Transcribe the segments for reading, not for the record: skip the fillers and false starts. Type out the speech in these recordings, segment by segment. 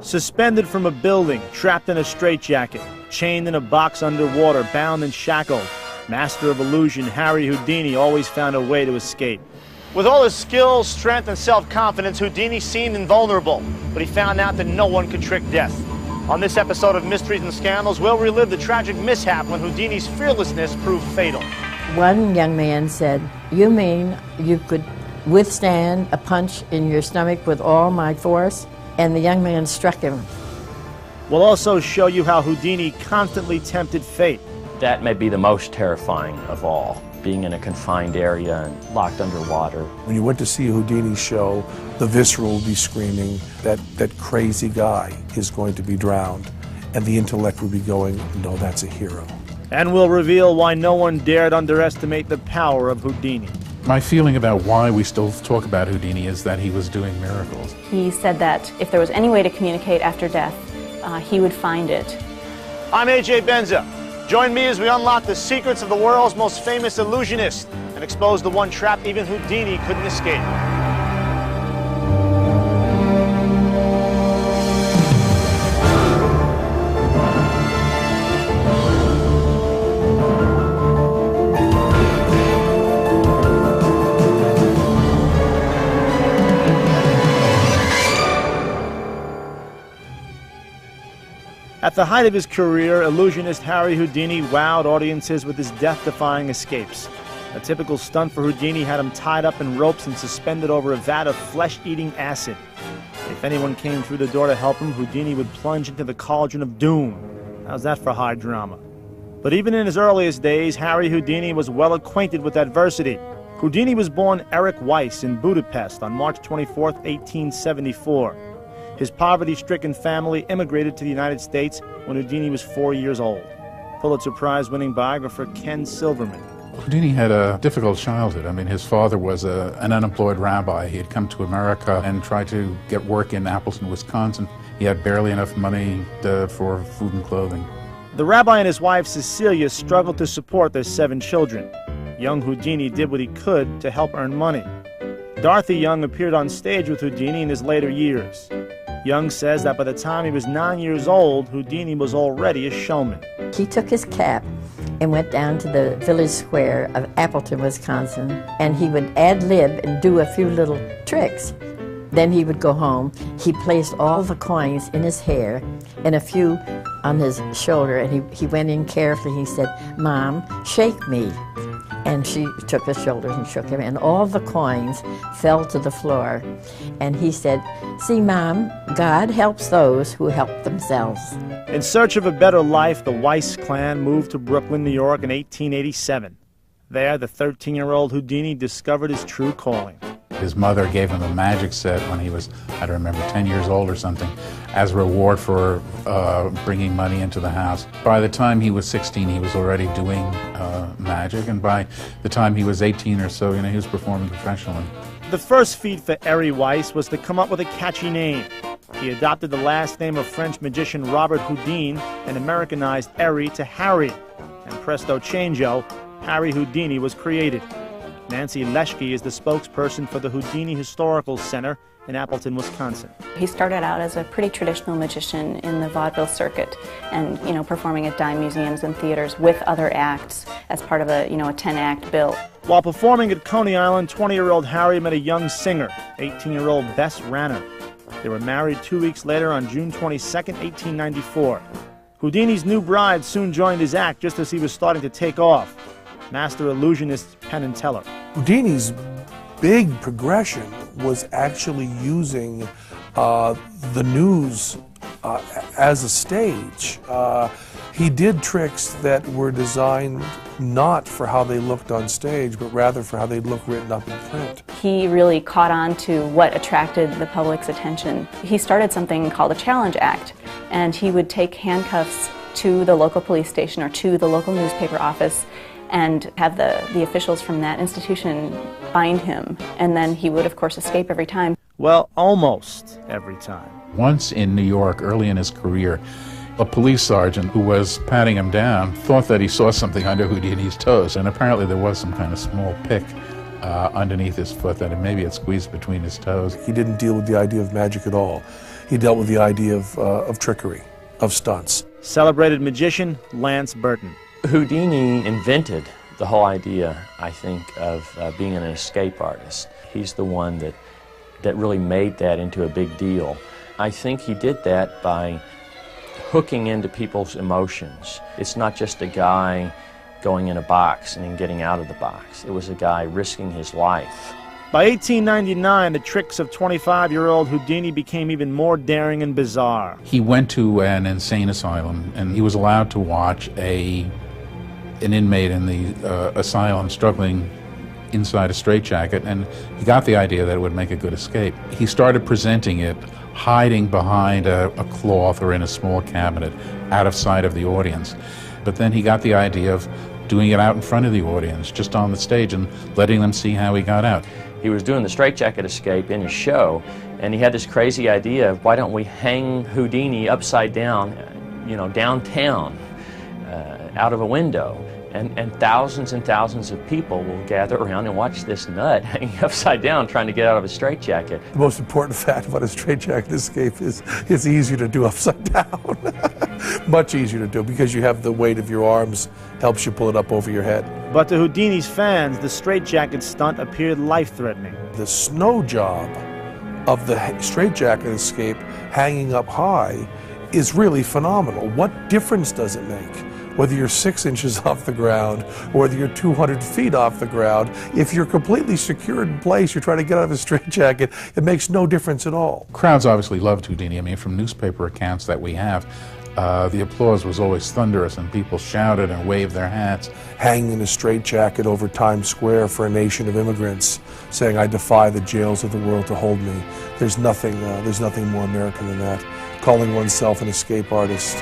Suspended from a building, trapped in a straitjacket, chained in a box underwater, bound and shackled, master of illusion Harry Houdini always found a way to escape. With all his skill, strength, and self-confidence, Houdini seemed invulnerable, but he found out that no one could trick death. On this episode of Mysteries and Scandals, we'll relive the tragic mishap when Houdini's fearlessness proved fatal. One young man said, "You mean you could withstand a punch in your stomach with all my force?" And the young man struck him. We'll also show you how Houdini constantly tempted fate. That may be the most terrifying of all, being in a confined area and locked underwater. When you went to see a Houdini show, the visceral would be screaming that crazy guy is going to be drowned, and the intellect would be going, no, that's a hero. And we'll reveal why no one dared underestimate the power of Houdini. My feeling about why we still talk about Houdini is that he was doing miracles. He said that if there was any way to communicate after death, he would find it. I'm AJ Benza. Join me as we unlock the secrets of the world's most famous illusionist and expose the one trap even Houdini couldn't escape. At the height of his career, illusionist Harry Houdini wowed audiences with his death-defying escapes. A typical stunt for Houdini had him tied up in ropes and suspended over a vat of flesh-eating acid. If anyone came through the door to help him, Houdini would plunge into the cauldron of doom. How's that for high drama? But even in his earliest days, Harry Houdini was well acquainted with adversity. Houdini was born Eric Weiss in Budapest on March 24, 1874. His poverty-stricken family immigrated to the United States when Houdini was 4 years old. Pulitzer Prize-winning biographer Ken Silverman. Houdini had a difficult childhood. I mean, his father was an unemployed rabbi. He had come to America and tried to get work in Appleton, Wisconsin. He had barely enough money for food and clothing. The rabbi and his wife Cecilia struggled to support their 7 children. Young Houdini did what he could to help earn money. Dorothy Young appeared on stage with Houdini in his later years. Young says that by the time he was 9 years old, Houdini was already a showman. He took his cap and went down to the village square of Appleton, Wisconsin, and he would ad-lib and do a few little tricks. Then he would go home. He placed all the coins in his hair and a few on his shoulder, and he went in carefully. He said, "Mom, shake me." And she took his shoulders and shook him, and all the coins fell to the floor. And he said, "See, Mom, God helps those who help themselves." In search of a better life, the Weiss clan moved to Brooklyn, New York in 1887. There, the 13-year-old Houdini discovered his true calling. His mother gave him a magic set when he was, I don't remember, 10 years old or something, as a reward for bringing money into the house. By the time he was 16, he was already doing magic, and by the time he was 18 or so, he was performing professionally. The first feat for Harry Weiss was to come up with a catchy name. He adopted the last name of French magician Robert Houdin and Americanized Harry to Harry. And presto changeo, Harry Houdini was created. Nancy Leschke is the spokesperson for the Houdini Historical Center in Appleton, Wisconsin. He started out as a pretty traditional magician in the vaudeville circuit and, performing at dime museums and theaters with other acts as part of a 10-act bill. While performing at Coney Island, 20-year-old Harry met a young singer, 18-year-old Bess Ranner. They were married 2 weeks later on June 22, 1894. Houdini's new bride soon joined his act just as he was starting to take off. Master illusionist Penn and Teller. Houdini's big progression was actually using the news as a stage. He did tricks that were designed not for how they looked on stage, but rather for how they'd look written up in print. He really caught on to what attracted the public's attention. He started something called a challenge act, and he would take handcuffs to the local police station or to the local newspaper office and have the officials from that institution bind him, and then he would, of course, escape every time. Well, almost every time. Once in New York, early in his career, a police sergeant who was patting him down thought that he saw something under Houdini's toes, and apparently there was some kind of small pick underneath his foot that maybe it squeezed between his toes. He didn't deal with the idea of magic at all. He dealt with the idea of trickery, of stunts. Celebrated magician Lance Burton. Houdini invented the whole idea, I think, of being an escape artist. He's the one that really made that into a big deal. I think he did that by hooking into people's emotions. It's not just a guy going in a box and then getting out of the box. It was a guy risking his life. By 1899, the tricks of 25-year-old Houdini became even more daring and bizarre. He went to an insane asylum, and he was allowed to watch an inmate in the asylum struggling inside a straitjacket, and he got the idea that it would make a good escape. He started presenting it hiding behind a cloth or in a small cabinet out of sight of the audience. But then he got the idea of doing it out in front of the audience, just on the stage, and letting them see how he got out. He was doing the straitjacket escape in his show, and he had this crazy idea of, why don't we hang Houdini upside down, downtown, out of a window, and thousands of people will gather around and watch this nut hanging upside down trying to get out of a straitjacket. The most important fact about a straitjacket escape is it's easier to do upside down. Much easier to do, because you have the weight of your arms, helps you pull it up over your head. But to Houdini's fans, the straitjacket stunt appeared life-threatening. The snow job of the straitjacket escape hanging up high is really phenomenal. What difference does it make whether you're 6 inches off the ground or whether you're 200 feet off the ground? If you're completely secured in place, you're trying to get out of a straitjacket, it makes no difference at all. Crowds obviously loved Houdini. I mean, from newspaper accounts that we have, the applause was always thunderous, and people shouted and waved their hats. Hanging in a straitjacket over Times Square for a nation of immigrants, saying, "I defy the jails of the world to hold me." There's nothing more American than that. Calling oneself an escape artist,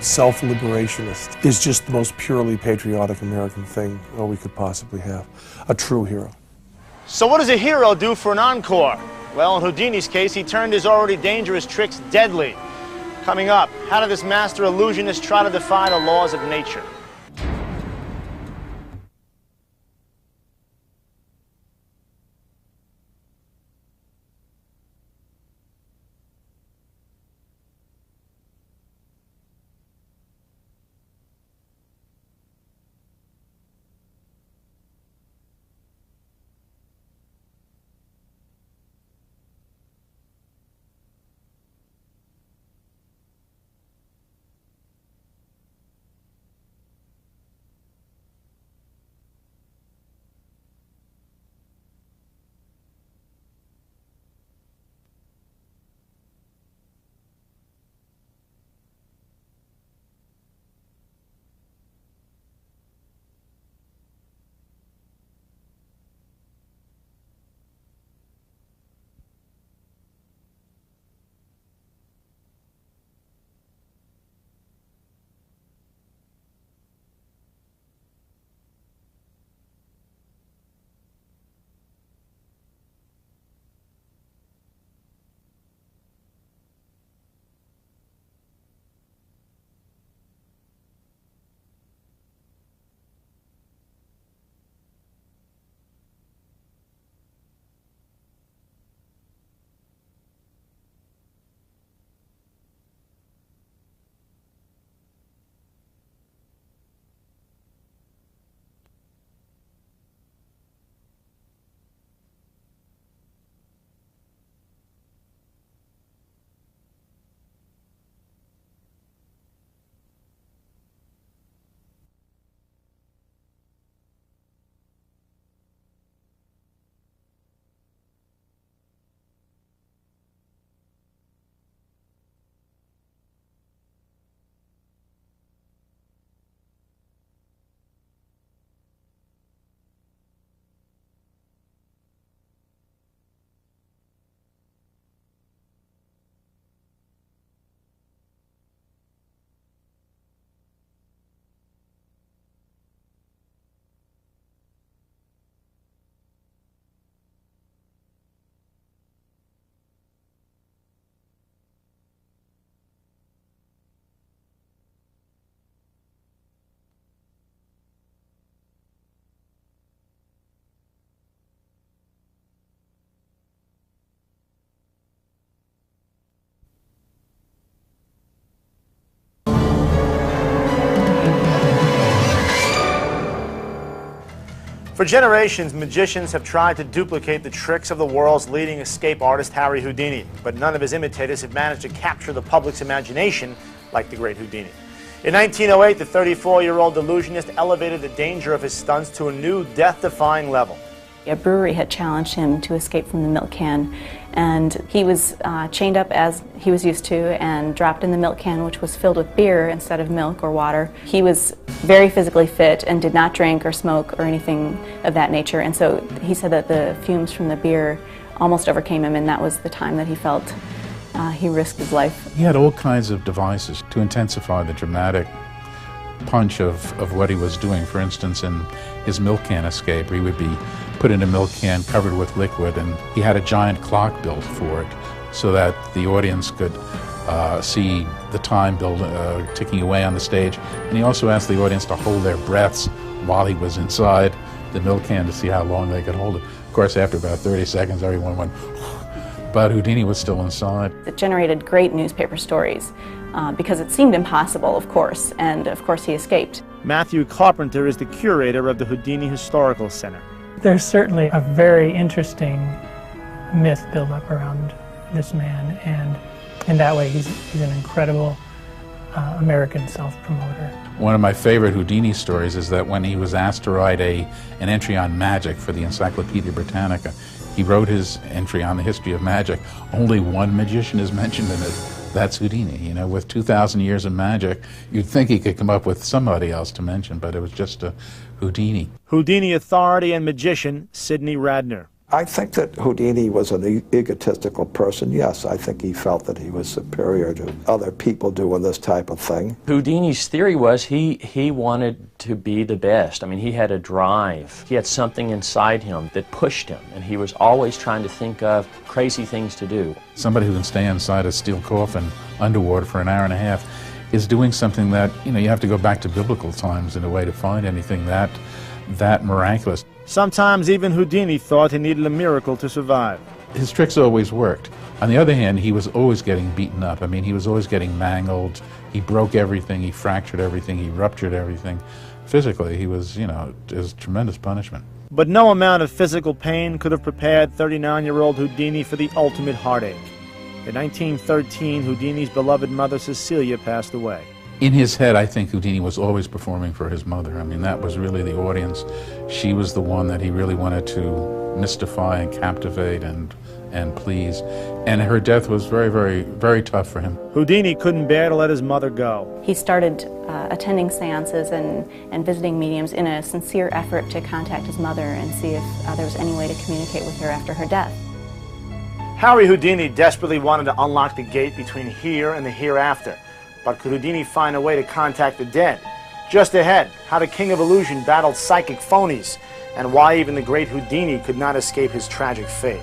self-liberationist, is just the most purely patriotic American thing we could possibly have. A true hero. So what does a hero do for an encore? Well, in Houdini's case, he turned his already dangerous tricks deadly. Coming up, how did this master illusionist try to defy the laws of nature? For generations, magicians have tried to duplicate the tricks of the world's leading escape artist, Harry Houdini, but none of his imitators have managed to capture the public's imagination like the great Houdini. In 1908, the 34-year-old illusionist elevated the danger of his stunts to a new, death-defying level. A brewery had challenged him to escape from the milk can, and he was chained up as he was used to and dropped in the milk can, which was filled with beer instead of milk or water. He was very physically fit and did not drink or smoke or anything of that nature, and so he said that the fumes from the beer almost overcame him, and that was the time that he felt he risked his life. He had all kinds of devices to intensify the dramatic punch of what he was doing. For instance, in his milk can escape, he would be put in a milk can covered with liquid, and he had a giant clock built for it so that the audience could see the time ticking away on the stage. And he also asked the audience to hold their breaths while he was inside the milk can to see how long they could hold it. Of course, after about 30 seconds, everyone went, but Houdini was still inside. It generated great newspaper stories because it seemed impossible, of course, and of course he escaped. Matthew Carpenter is the curator of the Houdini Historical Center. There's certainly a very interesting myth built up around this man, and in that way he's an incredible American self-promoter. One of my favorite Houdini stories is that when he was asked to write an entry on magic for the Encyclopedia Britannica, he wrote his entry on the history of magic. Only one magician is mentioned in it. That's Houdini. You know, with 2,000 years of magic, you'd think he could come up with somebody else to mention, but it was just a Houdini. Houdini authority and magician Sidney Radner. I think that Houdini was an egotistical person. Yes, I think he felt that he was superior to other people doing this type of thing. Houdini's theory was he wanted to be the best. I mean, he had a drive. He had something inside him that pushed him, and he was always trying to think of crazy things to do. Somebody who can stay inside a steel coffin underwater for an hour and a half is doing something that, you know, you have to go back to biblical times in a way to find anything that miraculous. Sometimes even Houdini thought he needed a miracle to survive. His tricks always worked. On the other hand, he was always getting beaten up. I mean, he was always getting mangled. He broke everything, he fractured everything, he ruptured everything. Physically, he was, you know, it was tremendous punishment. But no amount of physical pain could have prepared 39-year-old Houdini for the ultimate heartache. In 1913, Houdini's beloved mother Cecilia passed away. In his head, I think Houdini was always performing for his mother. I mean, that was really the audience. She was the one that he really wanted to mystify and captivate and please. And her death was very, very, very tough for him. Houdini couldn't bear to let his mother go. He started attending seances and visiting mediums in a sincere effort to contact his mother and see if there was any way to communicate with her after her death. Harry Houdini desperately wanted to unlock the gate between here and the hereafter. But could Houdini find a way to contact the dead? Just ahead, how the King of Illusion battled psychic phonies, and why even the great Houdini could not escape his tragic fate.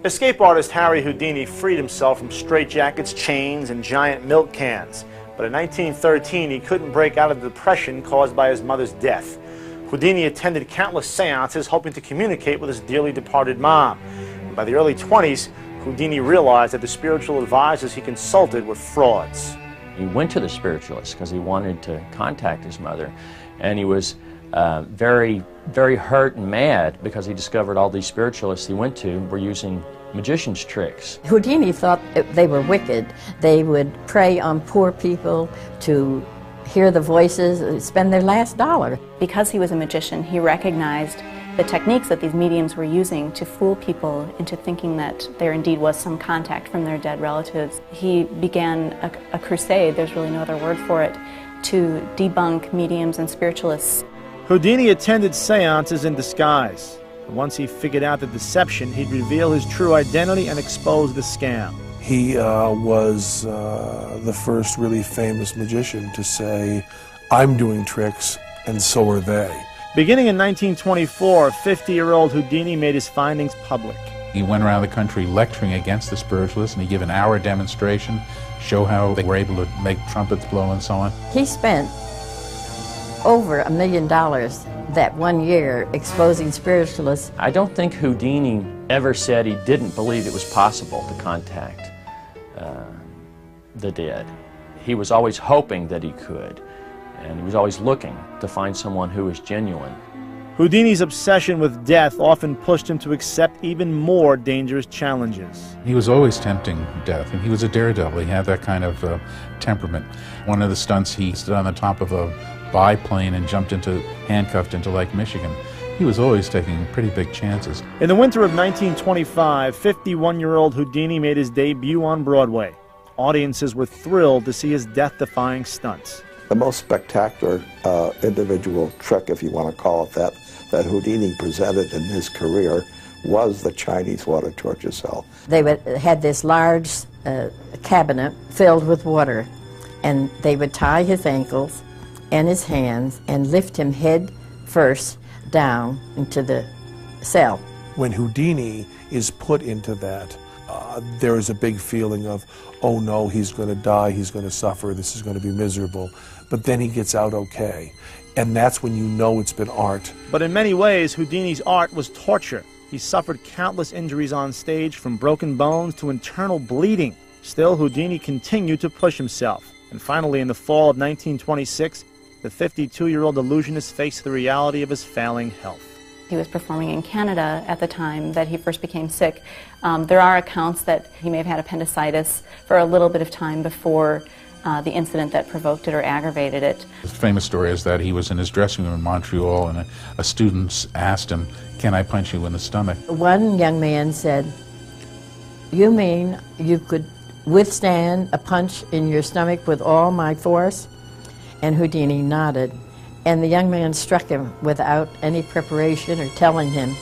Escape artist Harry Houdini freed himself from straitjackets, chains, and giant milk cans. But in 1913, he couldn't break out of the depression caused by his mother's death. Houdini attended countless seances hoping to communicate with his dearly departed mom. And by the early 20s, Houdini realized that the spiritual advisors he consulted were frauds. He went to the spiritualist because he wanted to contact his mother, and he was very, very hurt and mad because he discovered all these spiritualists he went to were using magician's tricks. Houdini thought they were wicked. They would prey on poor people to hear the voices, spend their last dollar. Because he was a magician, he recognized the techniques that these mediums were using to fool people into thinking that there indeed was some contact from their dead relatives. He began a crusade, there's really no other word for it, to debunk mediums and spiritualists. Houdini attended seances in disguise. Once he figured out the deception, he'd reveal his true identity and expose the scam. He was the first really famous magician to say, "I'm doing tricks, and so are they." Beginning in 1924, 50-year-old Houdini made his findings public. He went around the country lecturing against the spiritualists, and he gave an hour demonstration, show how they were able to make trumpets blow and so on. He spent over $1 million that one year exposing spiritualists. I don't think Houdini ever said he didn't believe it was possible to contact the dead. He was always hoping that he could, and he was always looking to find someone who was genuine. Houdini's obsession with death often pushed him to accept even more dangerous challenges. He was always tempting death, and he was a daredevil. He had that kind of temperament. One of the stunts, he stood on the top of a biplane and jumped handcuffed into Lake Michigan. He was always taking pretty big chances. In the winter of 1925, 51-year-old Houdini made his debut on Broadway. Audiences were thrilled to see his death-defying stunts. The most spectacular individual trick, if you want to call it that Houdini presented in his career was the Chinese water torture cell. They had this large cabinet filled with water, and they would tie his ankles and his hands and lift him head first down into the cell. When Houdini is put into that, there is a big feeling of, oh no, he's going to die, he's going to suffer, this is going to be miserable. But then he gets out okay. And that's when you know it's been art. But in many ways, Houdini's art was torture. He suffered countless injuries on stage, from broken bones to internal bleeding. Still, Houdini continued to push himself. And finally, in the fall of 1926, the 52-year-old illusionist faced the reality of his failing health. He was performing in Canada at the time that he first became sick. There are accounts that he may have had appendicitis for a little bit of time before the incident that provoked it or aggravated it. The famous story is that he was in his dressing room in Montreal, and a student asked him, "Can I punch you in the stomach?" One young man said, "You mean you could withstand a punch in your stomach with all my force?" And Houdini nodded. And the young man struck him without any preparation or telling him,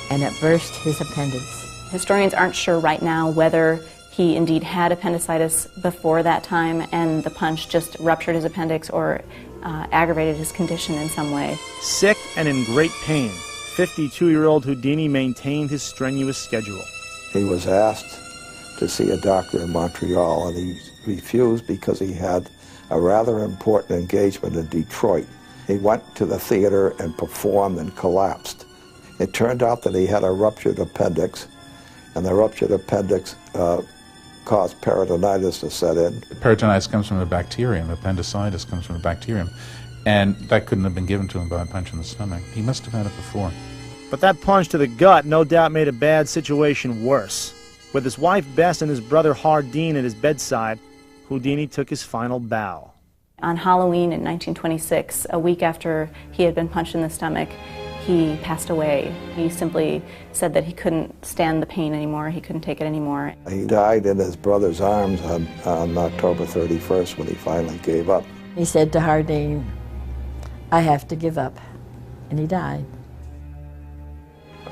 and it burst his appendix. Historians aren't sure right now whether he indeed had appendicitis before that time and the punch just ruptured his appendix or aggravated his condition in some way. Sick and in great pain, 52-year-old Houdini maintained his strenuous schedule. He was asked to see a doctor in Montreal, and he refused because he had a rather important engagement in Detroit. He went to the theater and performed and collapsed. It turned out that he had a ruptured appendix, and the ruptured appendix caused peritonitis to set in. Peritonitis comes from a bacterium. Appendicitis comes from a bacterium. And that couldn't have been given to him by a punch in the stomach. He must have had it before. But that punch to the gut no doubt made a bad situation worse. With his wife Bess and his brother Houdini at his bedside, Houdini took his final bow. On Halloween in 1926, a week after he had been punched in the stomach, he passed away. He simply said that he couldn't stand the pain anymore, he couldn't take it anymore. He died in his brother's arms on October 31st when he finally gave up. He said to Houdini, "I have to give up," and he died.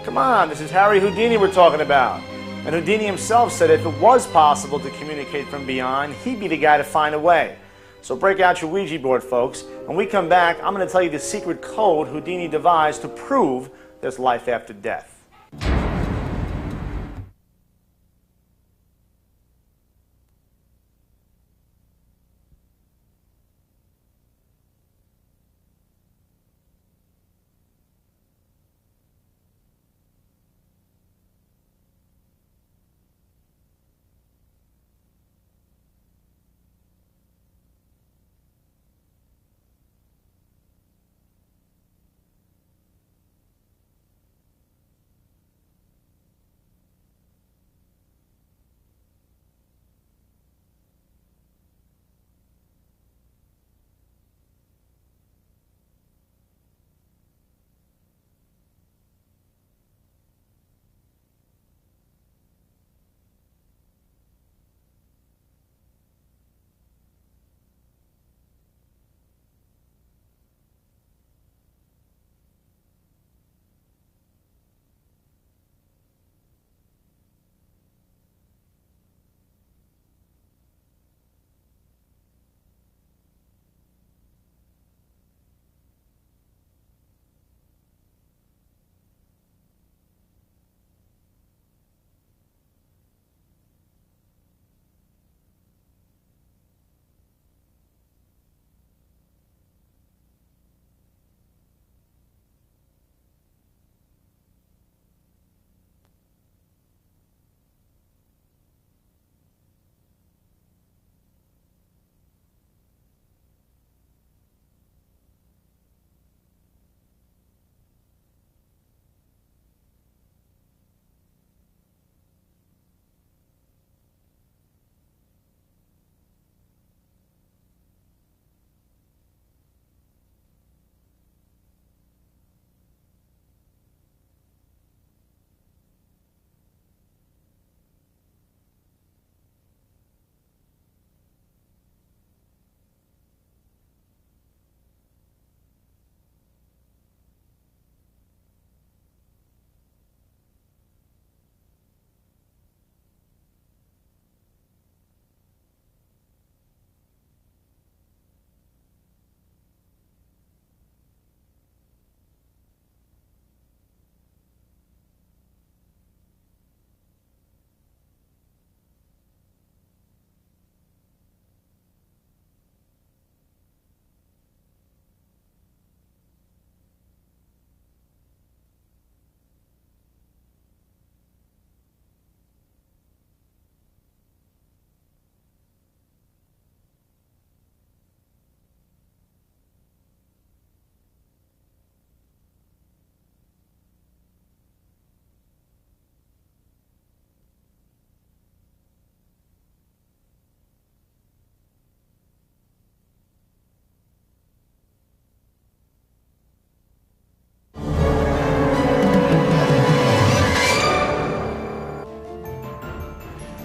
Come on, this is Harry Houdini we're talking about. And Houdini himself said if it was possible to communicate from beyond, he'd be the guy to find a way. So break out your Ouija board, folks. When we come back, I'm going to tell you the secret code Houdini devised to prove there's life after death.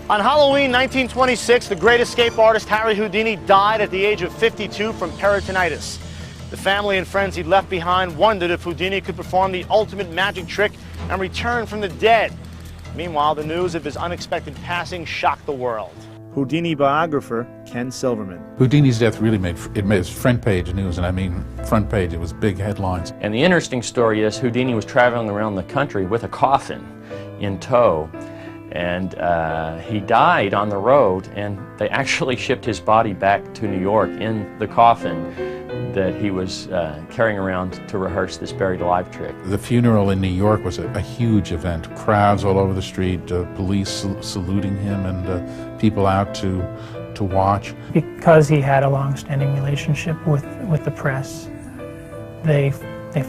On Halloween 1926, the great escape artist Harry Houdini died at the age of 52 from peritonitis. The family and friends he'd left behind wondered if Houdini could perform the ultimate magic trick and return from the dead. Meanwhile, the news of his unexpected passing shocked the world. Houdini biographer Ken Silverman. Houdini's death really made front page news, and I mean front page. It was big headlines. And the interesting story is Houdini was traveling around the country with a coffin in tow. And he died on the road, and they actually shipped his body back to New York in the coffin that he was carrying around to rehearse this buried alive trick. The funeral in New York was a huge event. Crowds all over the street, police saluting him, and people out to watch. Because he had a long-standing relationship with the press, they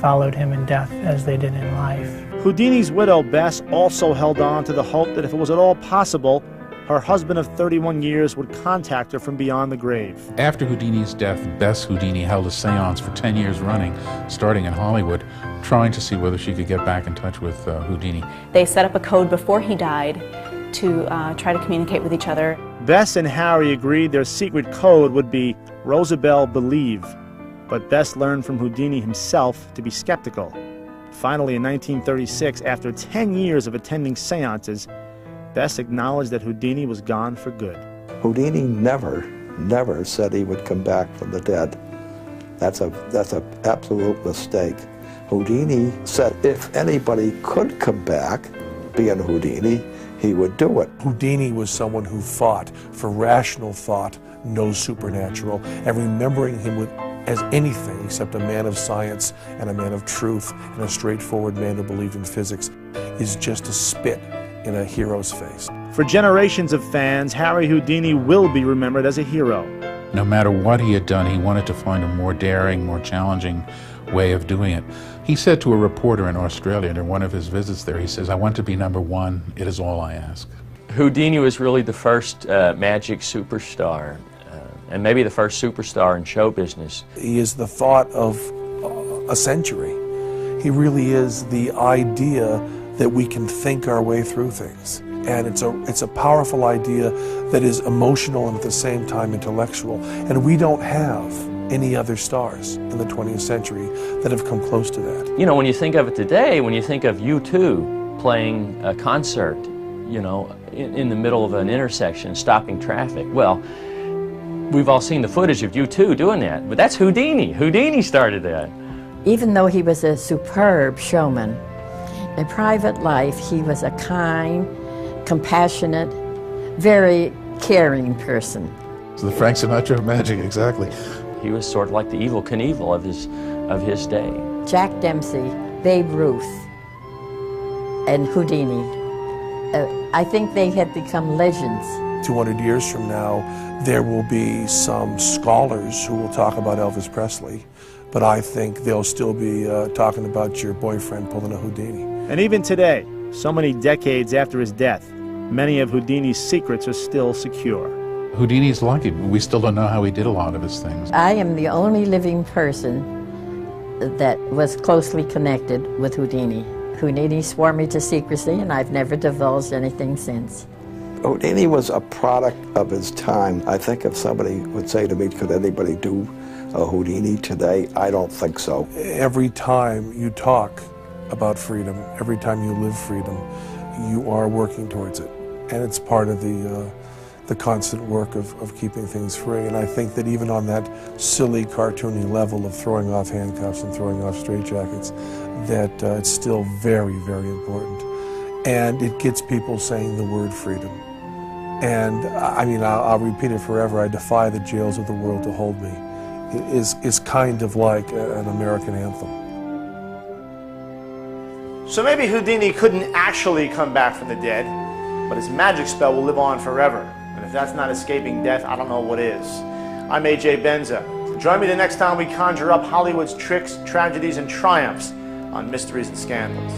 followed him in death as they did in life. Houdini's widow, Bess, also held on to the hope that if it was at all possible, her husband of 31 years would contact her from beyond the grave. After Houdini's death, Bess Houdini held a seance for 10 years running, starting in Hollywood, trying to see whether she could get back in touch with Houdini. They set up a code before he died to try to communicate with each other. Bess and Harry agreed their secret code would be Rosabelle Believe, but Bess learned from Houdini himself to be skeptical. Finally, in 1936, after 10 years of attending seances, Bess acknowledged that Houdini was gone for good. Houdini never said he would come back from the dead. That's an absolute mistake. Houdini said if anybody could come back, being Houdini, he would do it. Houdini was someone who fought for rational thought, no supernatural, and remembering him as anything except a man of science and a man of truth and a straightforward man who believed in physics is just a spit in a hero's face. For generations of fans, Harry Houdini will be remembered as a hero. No matter what he had done, he wanted to find a more daring, more challenging way of doing it. He said to a reporter in Australia during one of his visits there, he says, "I want to be #1, it is all I ask." Houdini was really the first magic superstar, and maybe the first superstar in show business. He is the thought of a century. He really is the idea that we can think our way through things. And it's a powerful idea that is emotional and at the same time intellectual. And we don't have any other stars in the 20th century that have come close to that. You know, when you think of it today, when you think of U2 playing a concert, you know, in the middle of an intersection, stopping traffic, well, we've all seen the footage of U2 doing that, but that's Houdini. Houdini started that. Even though he was a superb showman, in private life he was a kind, compassionate, very caring person. It's the Frank Sinatra of magic, exactly. He was sort of like the Evel Knievel of his day. Jack Dempsey, Babe Ruth, and Houdini. I think they have become legends. 200 years from now, there will be some scholars who will talk about Elvis Presley, but I think they'll still be talking about your boyfriend pulling a Houdini. And even today, so many decades after his death, many of Houdini's secrets are still secure. Houdini's lucky. We still don't know how he did a lot of his things. I am the only living person that was closely connected with Houdini. Houdini swore me to secrecy, and I've never divulged anything since. Houdini was a product of his time. I think if somebody would say to me, could anybody do a Houdini today? I don't think so. Every time you talk about freedom, every time you live freedom, you are working towards it. And it's part of the constant work of keeping things free. And I think that even on that silly, cartoony level of throwing off handcuffs and throwing off straitjackets, that it's still very, very important. And it gets people saying the word freedom. And I mean, I'll repeat it forever, I defy the jails of the world to hold me. It is kind of like an American anthem. So maybe Houdini couldn't actually come back from the dead, but his magic spell will live on forever. And if that's not escaping death, I don't know what is. I'm A.J. Benza. Join me the next time we conjure up Hollywood's tricks, tragedies, and triumphs on Mysteries and Scandals.